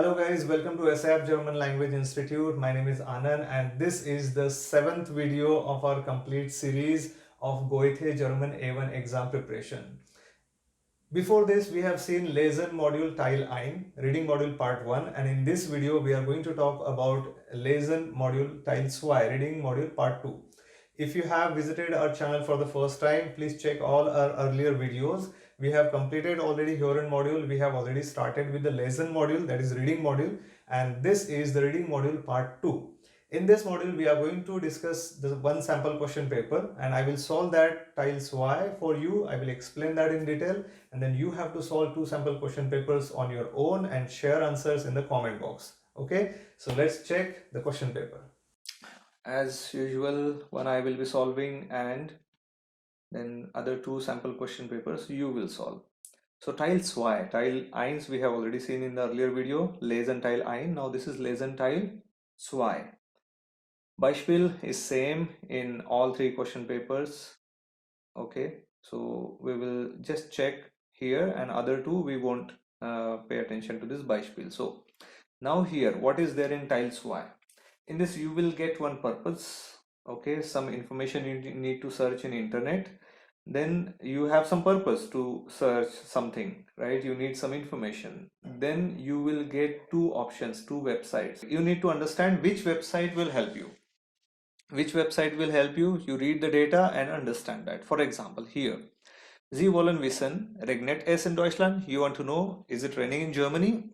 Hello guys, welcome to SAP German Language Institute. My name is Anand and this is the 7th video of our complete series of Goethe German A1 exam preparation. Before this, we have seen Lesen module Teil 1, reading module part 1, and in this video we are going to talk about Lesen module Teil 2, reading module part 2. If you have visited our channel for the first time, please check all our earlier videos. We have completed already Huron module. We have already started with the Lesen module, that is reading module, and this is the reading module part 2. In this module, we are going to discuss the one sample question paper and I will solve that tiles Y for you. I will explain that in detail and then you have to solve two sample question papers on your own and share answers in the comment box. Okay, so let's check the question paper. As usual, one I will be solving and then other two sample question papers you will solve. So tiles Y, tile 1 we have already seen in the earlier video, Lesen Teil 1. Now this is Lesen Teil 2. Beispiel is same in all three question papers. Okay, so we will just check here and other two we won't pay attention to this Beispiel. So now here, what is there in tiles Y? In this you will get one purpose. Okay, some information you need to search in internet. Then you have some purpose to search something, right? You need some information. Then you will get two options, two websites. You need to understand which website will help you. Which website will help you? You read the data and understand that. For example, here, Sie wollen wissen, regnet es in Deutschland? You want to know, is it raining in Germany?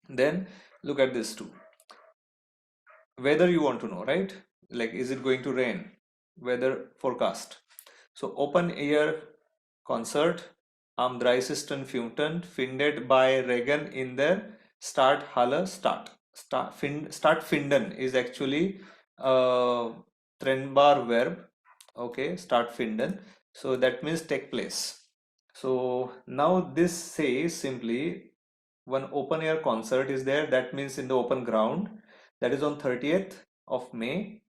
Then look at this too. Weather you want to know, right? Like, is it going to rain? Weather forecast. So, open air concert am 30.05. findet bei Regen in der Starthalle statt. Stattfinden is actually a trennbar verb. Okay, stattfinden. So that means take place. So now this says simply one open air concert is there. That means in the open ground. That is on 30th of May.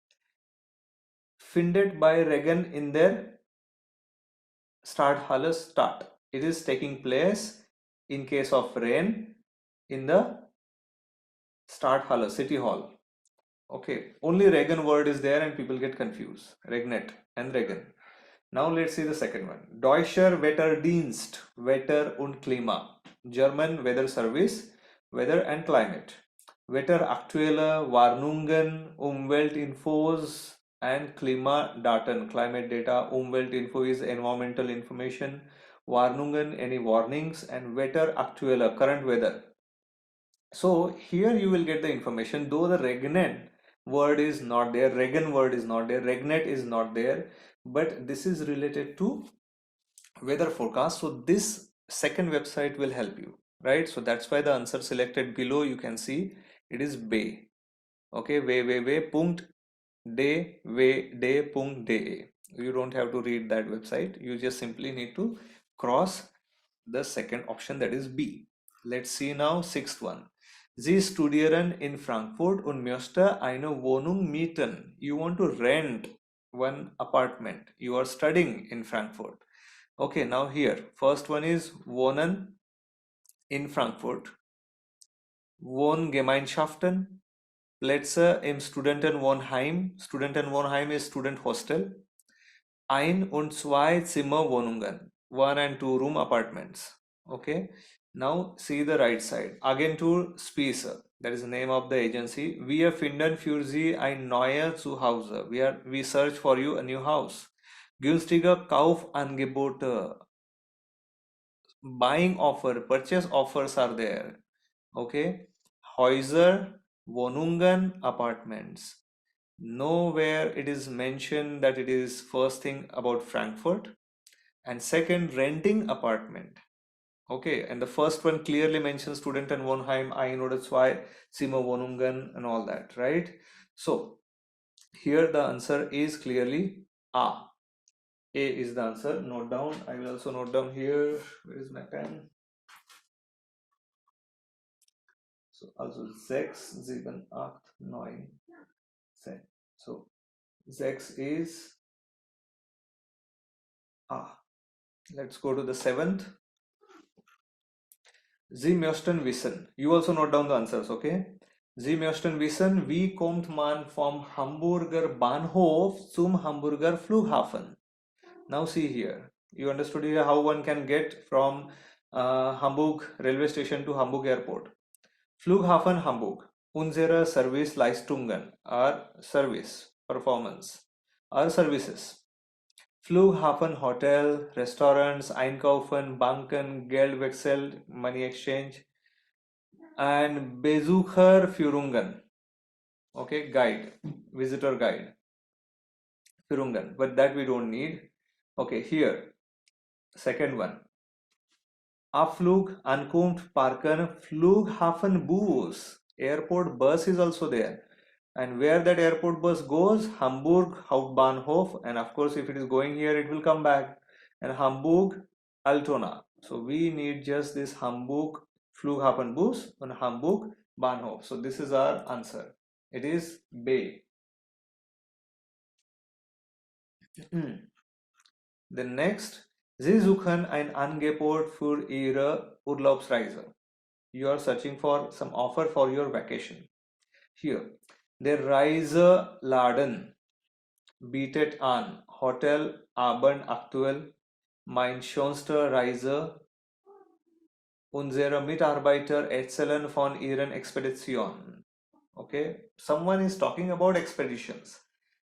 Findet by Regen in der Starthalle statt. It is taking place in case of rain in the Starthalle, City Hall. Okay, only Regen word is there and people get confused. Regnet and Regen. Now let's see the second one. Deutscher Wetterdienst, Wetter und Klima. German Weather Service, Weather and Climate. Wetteraktuelle Warnungen, Umweltinfos and Klimadaten, climate data. Umweltinfo is environmental information. Warnungen, any warnings, and Wetteraktuelle, current weather. So here you will get the information, though the regnet word is not there, regen word is not there, regnet is not there, but this is related to weather forecast. So this second website will help you, right? So that's why the answer selected below, you can see it is bay. Okay, punkt.de. You don't have to read that website. You just simply need to cross the second option, that is B. Let's see now sixth one. Sie studieren in Frankfurt und möchte eine Wohnung mieten. You want to rent one apartment. You are studying in Frankfurt. Okay, now here, first one is wohnen in Frankfurt. Wohngemeinschaften, Plätze im Studentenwohnheim. Studentenwohnheim is student hostel. Ein- und Zwei-Zimmer-Wohnungen. 1 and 2 room apartments. Okay. Now see the right side. Agentur Spiese. That is the name of the agency. Wir finden für Sie ein neues Zuhause. We search for you a new house. Günstige Kaufangebote. Buying offer, purchase offers are there. Okay. Häuser, Wohnungen, apartments. Nowhere it is mentioned that it is first thing about Frankfurt, and second, renting apartment. Okay, and the first one clearly mentions Studentenwohnheim, ein oder zwei Zimmerwohnungen and all that, right? So here the answer is clearly A. A is the answer. Note down. I will also note down here. Where is my pen? So also 6, 7, 8, 9, 10. So 6 is A. Let's go to the seventh. Sie möchten wissen. You also note down the answers, okay? Sie möchten wissen, wie kommt man vom Hamburger Bahnhof zum Hamburger Flughafen? Now see here. You understood here how one can get from Hamburg railway station to Hamburg airport. Flughafen Hamburg. Unsere Serviceleistungen, our service, performance, our services. Flughafen Hotel, restaurants, Einkaufen, Banken, Geldwechsel, money exchange, and Besucherführungen. Okay, guide, visitor guide, Führungen, but that we don't need. Okay, here, second one. Abflug, Ankunft, Parken, Flughafenbus. Airport bus is also there. And where that airport bus goes, Hamburg Hauptbahnhof, and of course, if it is going here, it will come back. And Hamburg Altona. So we need just this Hamburg Flughafenbus and Hamburg Bahnhof. So this is our answer. It is B. Then next, Sie suchen ein Angebot für Ihre Urlaubsreise. You are searching for some offer for your vacation. Here, der Reiseladen bietet an Hotel Abend aktuell, mein schönster Reise, unsere Mitarbeiter erzählen von ihren Expeditionen. Okay, someone is talking about expeditions.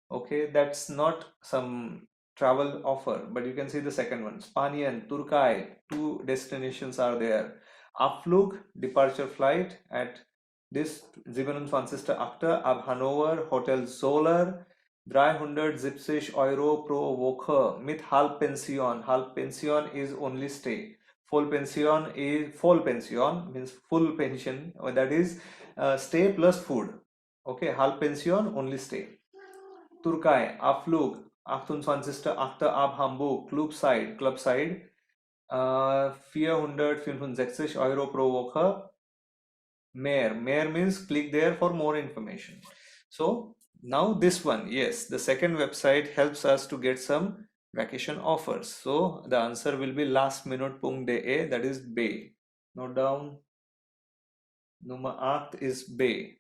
Okay, that's not some travel offer, but you can see the second one. Spanien, Turkey, two destinations are there. Abflug, departure flight at this 27. ab Hannover, Hotel Solar, 370 Euro pro Woche mit Halbpension. Halbpension is only stay. Full pension means full pension, that is stay plus food. Okay, Halbpension only stay. Türkei, Abflug, 28. ab Hamburg, Clubside, 465 Euro pro Woche. Mehr means click there for more information. So now this one, yes, the second website helps us to get some vacation offers. So the answer will be lastminute.de, that is B. Note down. Nummer 8 is B.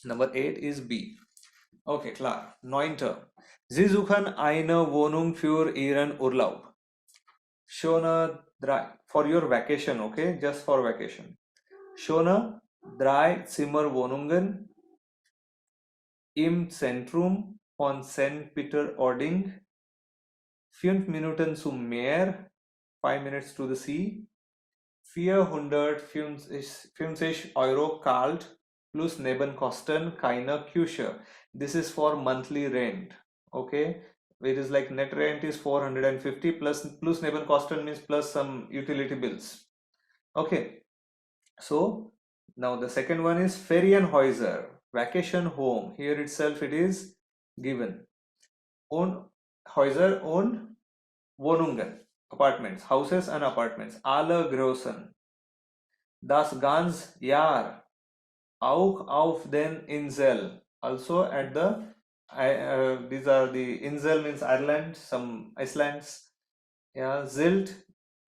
Number 8 is B. Okay, klar. 9. Sie suchen eine Wohnung für Ihren Urlaub. Schöne drei, for your vacation, okay? Just for vacation. Schöne 3-Zimmer-Wohnungen im Zentrum von St. Peter-Ording. 5 Minuten zum Meer, 5 minutes to the sea. 450 Euro kalt plus Nebenkosten keine Küche. This is for monthly rent. Okay, it is like net rent is 450 plus Nebenkosten means plus some utility bills. Okay, so now the second one is Ferienhäuser, vacation home. Here itself it is given. Häuser und Wohnungen, apartments, houses and apartments. Alle großen. Das ganze Jahr. Auch auf den Insel. Also at the, these are the Insel means Ireland, some islands. Yeah, Sylt,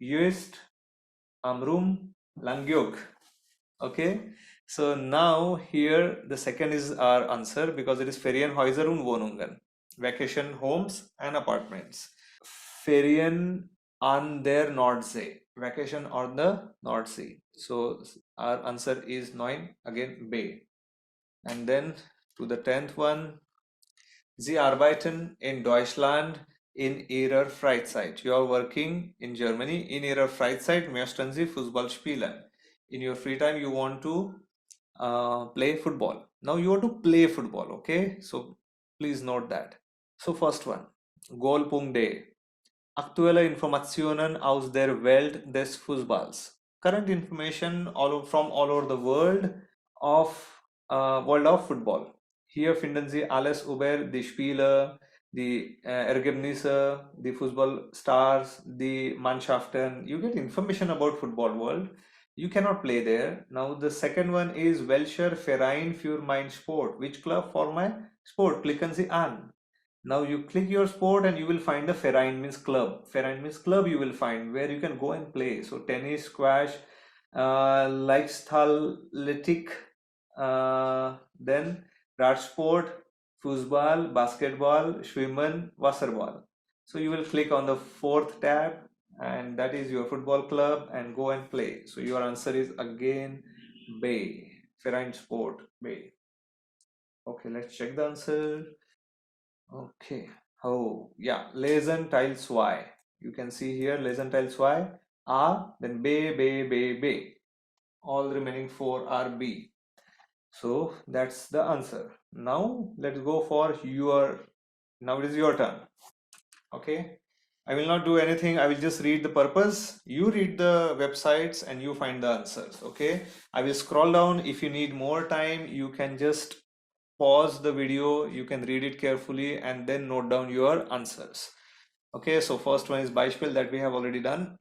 Uist, Amrum, Languag. Okay, so now here the second is our answer because it is Ferienhäuser und Wohnungen, vacation homes and apartments. Ferien an der Nordsee, vacation on the North Sea. So our answer is 9, again B. And then to the 10th one, Sie arbeiten in Deutschland in Ihrer Freizeit. You are working in Germany. In Ihrer Freizeit möchten Sie Fußball spielen. In your free time, you want to play football. Now you want to play football, okay? So please note that. So first one, Goal.de. Aktuelle Informationen aus der Welt des Fußballs. Current information from all over the world of football. Hier finden Sie alles über die Spiele, die Ergebnisse, die Fußballstars, die Mannschaften. You get information about football world. You cannot play there. Now the second one is welcher Verein für mein Sport. Which club for my sport? Klicken Sie an. Now you click your sport and you will find the Verein means club. Verein means club you will find where you can go and play. So tennis, squash, Leichtathletik, then Radsport, Fußball, Basketball, Schwimmen, Wasserball. So you will click on the fourth tab, and that is your football club, and go and play. So your answer is again B, Verein Sport, B. Okay, let's check the answer. Okay. Oh, yeah. Lesen Teil 2. You can see here Lesen Teil 2. A, then B, B, B, B. All remaining 4 are B. So that's the answer. Now let's go for your, now it is your turn. Okay. I will not do anything. I will just read the purpose. You read the websites and you find the answers. Okay. I will scroll down. If you need more time, you can just pause the video, you can read it carefully and then note down your answers. Okay, so first one is Beispiel that we have already done.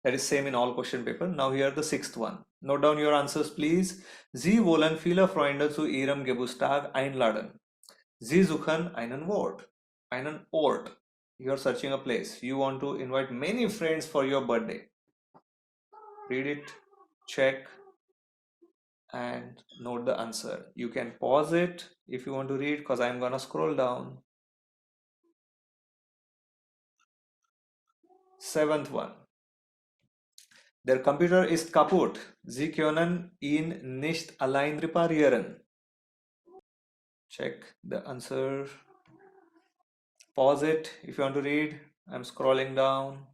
That is same in all question paper. Now here the sixth one. Note down your answers please. Sie wollen viele Freunde zu ihrem Geburtstag einladen. Sie suchen einen Ort. Einen Ort. You are searching a place. You want to invite many friends for your birthday. Read it, check, and note the answer. You can pause it if you want to read, because I'm gonna scroll down. Seventh one. Der Computer ist kaputt. Sie können ihn nicht allein reparieren. Check the answer. Pause it if you want to read. I'm scrolling down.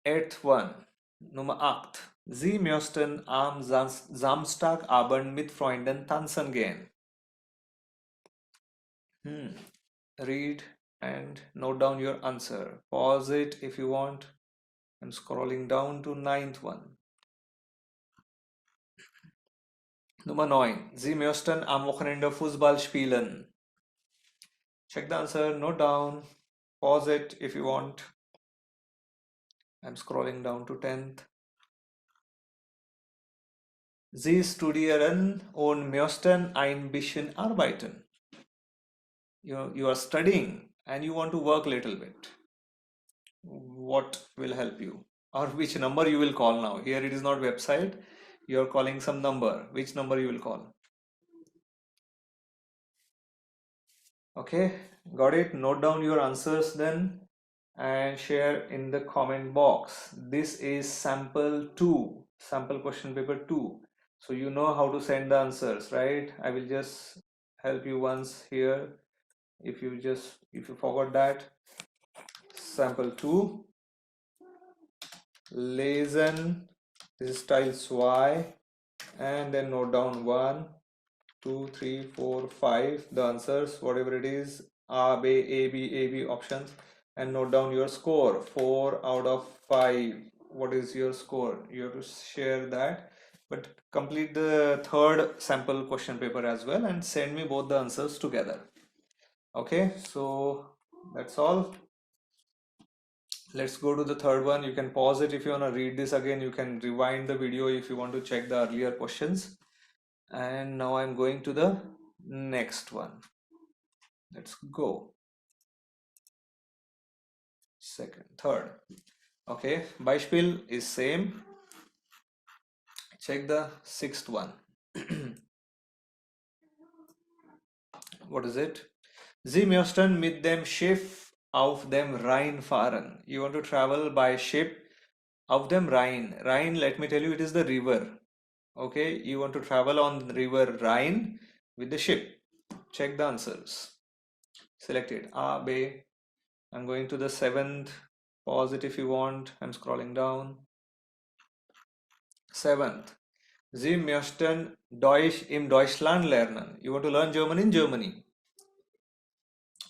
Eighth one. Nummer 8. Sie möchten am Samstagabend mit Freunden tanzen gehen. Read and note down your answer. Pause it if you want. I'm scrolling down to ninth one. Nummer 9. Sie möchten am Wochenende Fußball spielen. Check the answer, note down, pause it if you want. I'm scrolling down to 10th. Sie studieren und möchten ein bisschen arbeiten. You are studying and you want to work a little bit. What will help you? Or which number you will call now? Here it is not website. You are calling some number. Which number you will call? Okay, got it? Note down your answers then and share in the comment box. This is sample 2, sample question paper 2. So you know how to send the answers, right? I will just help you once here. If you forgot that, sample 2, lesen, this is style Y, and then note down 1, 2, 3, 4, 5, the answers, whatever it is, A, B options, and note down your score. 4 out of 5. What is your score? You have to share that, but complete the third sample question paper as well and send me both the answers together. Okay, so that's all. Let's go to the third one. You can pause it if you want to read this again. You can rewind the video if you want to check the earlier questions. And now I'm going to the next one. Let's go. Third. Okay, Beispiel is same. Check the sixth one. What is it? Sie möchten mit dem Schiff auf dem Rhein fahren. You want to travel by ship auf dem Rhein. Rhein, let me tell you, it is the river. Okay, you want to travel on the river Rhine with the ship. Check the answers. Select it. A, B. I'm going to the 7th. Pause it if you want. I'm scrolling down. 7th. Sie möchten Deutsch im Deutschland lernen. You want to learn German in Germany.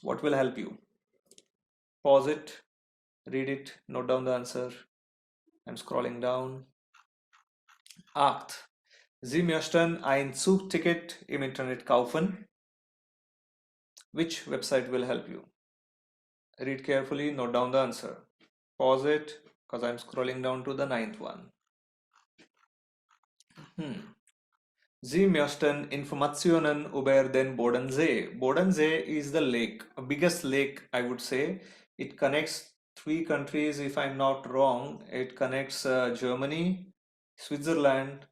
What will help you? Pause it, read it, note down the answer. I'm scrolling down. 8. Sie möchten ein Zugticket im Internet kaufen. Which website will help you? Read carefully, note down the answer. Pause it, because I'm scrolling down to the 9th one. Sie möchten Informationen über den Bodensee. Bodensee is the lake, biggest lake, I would say. It connects three countries, if I'm not wrong. It connects Germany, Switzerland,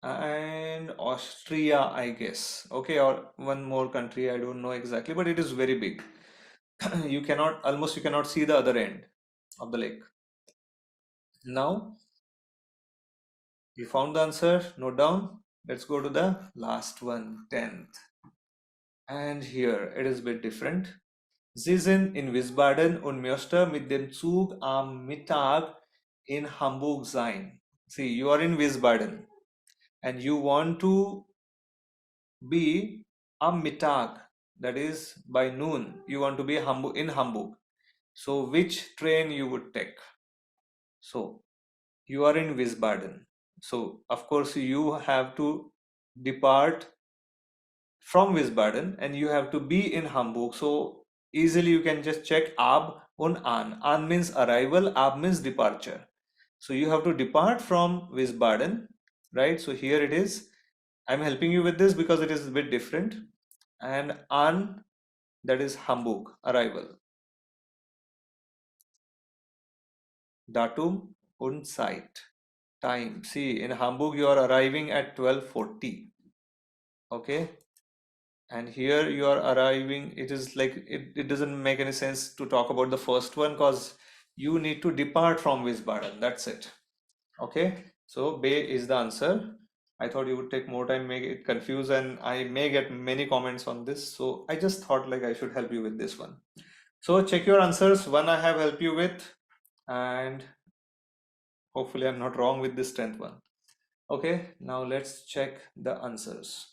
and Austria, I guess. Okay, or one more country, I don't know exactly, but it is very big. You cannot see the other end of the lake. Now, you found the answer, note down. Let's go to the last one, 10th. And here it is a bit different. Sie sind in Wiesbaden und möchte mit dem Zug am Mittag in Hamburg sein. See, you are in Wiesbaden and you want to be am Mittag, that is by noon. You want to be in Hamburg. So which train you would take? So you are in Wiesbaden. So of course you have to depart from Wiesbaden and you have to be in Hamburg. So easily you can just check ab und an. An means arrival, ab means departure. So you have to depart from Wiesbaden, right? So here it is. I'm helping you with this because it is a bit different. And an, that is Hamburg, arrival. Datum und Zeit, time. See, in Hamburg you are arriving at 12:40. Okay. And here you are arriving, it is like it doesn't make any sense to talk about the first one because you need to depart from Wiesbaden. That's it. Okay, so B is the answer. I thought you would take more time, make it confuse, and I may get many comments on this, so I just thought like I should help you with this one. So check your answers. One I have helped you with, and hopefully I'm not wrong with this 10th one. Okay, now let's check the answers.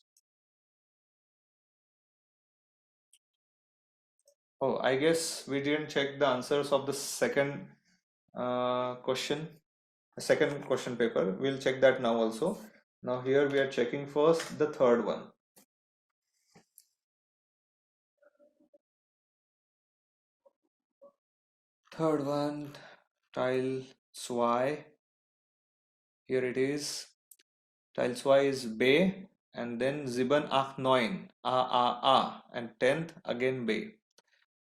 Oh, I guess we didn't check the answers of the second question, second question paper. We'll check that now also. Now here we are checking first the third one. Third one, Teil 2. Here it is. Teil 2 is B, and then 7, 8, 9, A, and 10th again B.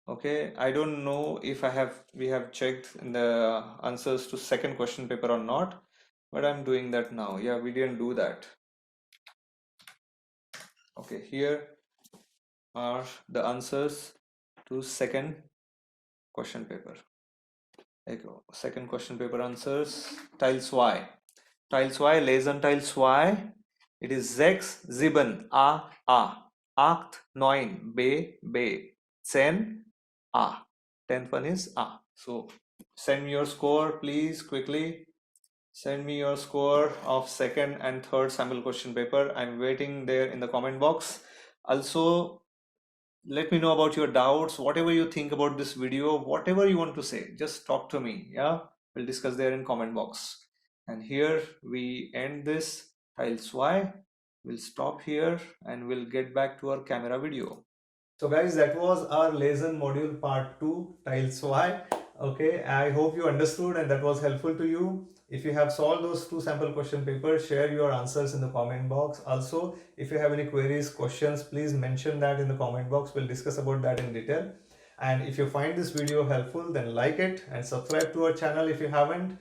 Okay, I don't know if we have checked in the answers to second question paper or not, but I'm doing that now. Yeah, we didn't do that. Okay, here are the answers to second question paper. Second question paper answers. Teil 2. Teil 2, Lesen Teil 2. It is 6, 7, A, 8, 9, B, 10, A. 10th one is A. So send me your score, please, quickly. Send me your score of second and third sample question paper. I'm waiting there in the comment box. Also, let me know about your doubts, whatever you think about this video, whatever you want to say, just talk to me. Yeah, we'll discuss there in comment box. And here we end this Teil 2. We'll stop here and we'll get back to our camera video. So guys, that was our lesson module part 2, Teil 2. Okay, I hope you understood and that was helpful to you. If you have solved those two sample question papers, share your answers in the comment box. Also, if you have any queries, questions, please mention that in the comment box. We'll discuss about that in detail. And if you find this video helpful, then like it and subscribe to our channel if you haven't.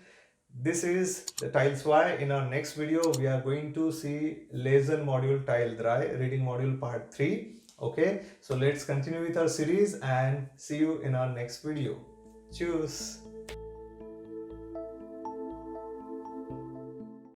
This is the Teil 2. In our next video, we are going to see Lesen module Teil 3, reading module part 3. Okay, so let's continue with our series and see you in our next video. Tschüss.